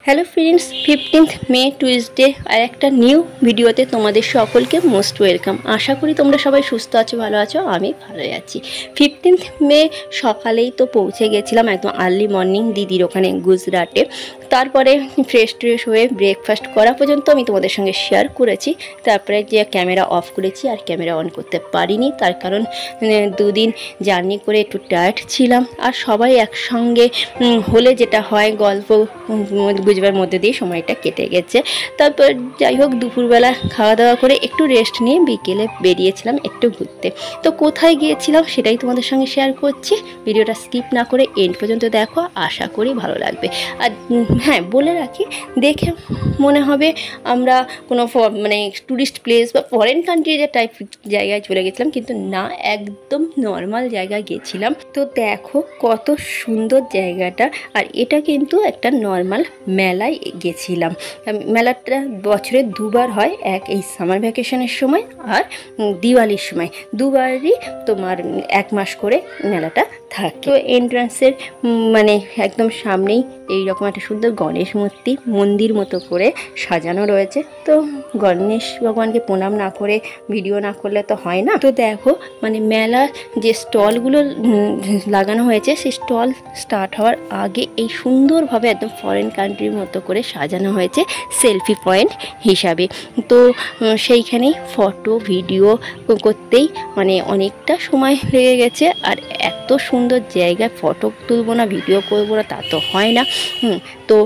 Hello friends, 15th মে Tuesday আর একটা new ভিডিওতে তোমাদের সকলকে মোস্ট ওয়েলকাম। আশা করি তোমরা সবাই সুস্থ আছো, ভালো আছো। আমি ভালোই আছি। 15th মে সকালেই তো পৌঁছে গেছিলাম একদম আর্লি মর্নিং দিদির ওখানে গুজরাটে। তারপরে ফ্রেশ হয়ে ব্রেকফাস্ট করা পর্যন্ত আমি তোমাদের সঙ্গে শেয়ার করেছি। তারপরে যে ক্যামেরা অফ করেছি আর ক্যামেরা অন করতে পারিনি, তার কারণ দুদিন জার্নি করে একটু টায়ার্ড ছিলাম। আর সবাই একসঙ্গে হলে যেটা হয় গল্প গুজবার মধ্যে দিয়ে সময়টা কেটে গেছে। তারপর যাই হোক দুপুরবেলা খাওয়া দাওয়া করে একটু রেস্ট নিয়ে বিকেলে বেরিয়েছিলাম একটু ঘুরতে। তো কোথায় গিয়েছিলাম সেটাই তোমাদের সঙ্গে শেয়ার করছি। ভিডিওটা স্কিপ না করে এন্ড পর্যন্ত দেখো, আশা করি ভালো লাগবে। আর হ্যাঁ, বলে রাখি, দেখে মনে হবে আমরা কোনো ট্যুরিস্ট প্লেস বা ফরেন কান্ট্রিজের টাইপ জায়গায় চলে গেছিলাম, কিন্তু না, একদম নর্মাল জায়গায় গেছিলাম। তো দেখো কত সুন্দর জায়গাটা। আর এটা কিন্তু একটা নর্মাল মেলায় গেছিলাম। মেলাটা বছরে দুবার হয়, এই সামার ভ্যাকেশনের সময় আর দিওয়ালির সময়। দুবারই তোমার 1 মাস করে মেলাটা থাকে। তো এন্ট্রান্সের একদম সামনেই এইরকম একটা সুন্দর গণেশ মূর্তি মন্দির মতো করে সাজানো রয়েছে। তো গণেশ ভগবানকে প্রণাম না করে ভিডিও না করলে তো হয় না। তো দেখো মেলার যে স্টলগুলো লাগানো হয়েছে, সেই স্টল স্টার্ট হওয়ার আগে এই সুন্দরভাবে একদম ফরেন কান্ট্রির মতো করে সাজানো হয়েছে সেলফি পয়েন্ট হিসাবে। তো সেইখানেই ফটো ভিডিও করতেই অনেকটা সময় লেগে গেছে। আর এত সুন্দর জায়গায় ফটো তুলবো না, ভিডিও করবো না, তা তো হয় না। তো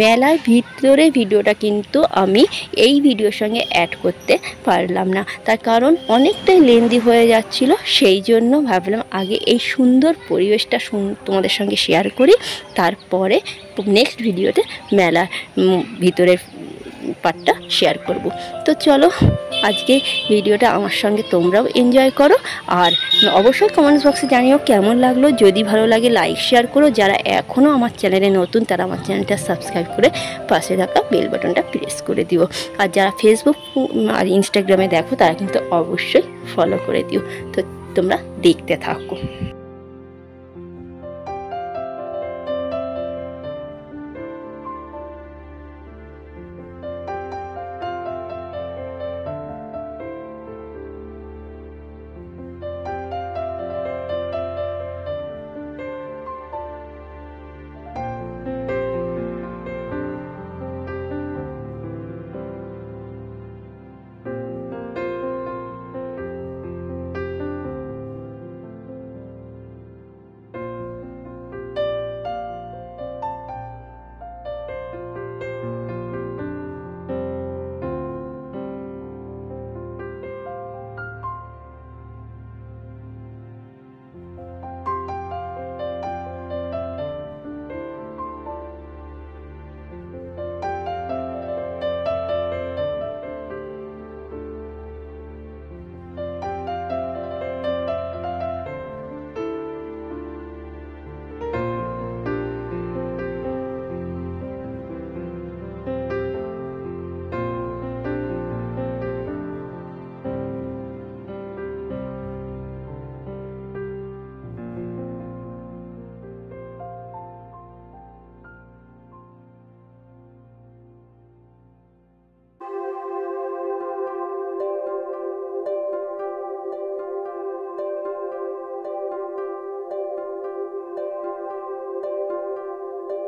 মেলার ভিতরে ভিডিওটা কিন্তু আমি এই ভিডিওর সঙ্গে অ্যাড করতে পারলাম না, তার কারণ অনেকটাই লেন্দি হয়ে যাচ্ছিল। সেই জন্য ভাবলাম আগে এই সুন্দর পরিবেশটা তোমাদের সঙ্গে শেয়ার করি, তারপরে নেক্সট ভিডিওতে মেলার ভিতরের পার্টটা শেয়ার করব। তো চলো আজকে ভিডিওটা আমার সঙ্গে তোমরাও এনজয় করো। আর অবশ্যই কমেন্টস বক্সে জানিও কেমন লাগলো। যদি ভালো লাগে লাইক শেয়ার করো। যারা এখনও আমার চ্যানেলে নতুন তারা আমার চ্যানেলটা সাবস্ক্রাইব করে পাশে থাকা বেল বাটনটা প্রেস করে দিও। আর যারা ফেসবুক আর ইনস্টাগ্রামে দেখো তারা কিন্তু অবশ্যই ফলো করে দিও। তো তোমরা দেখতে থাকো।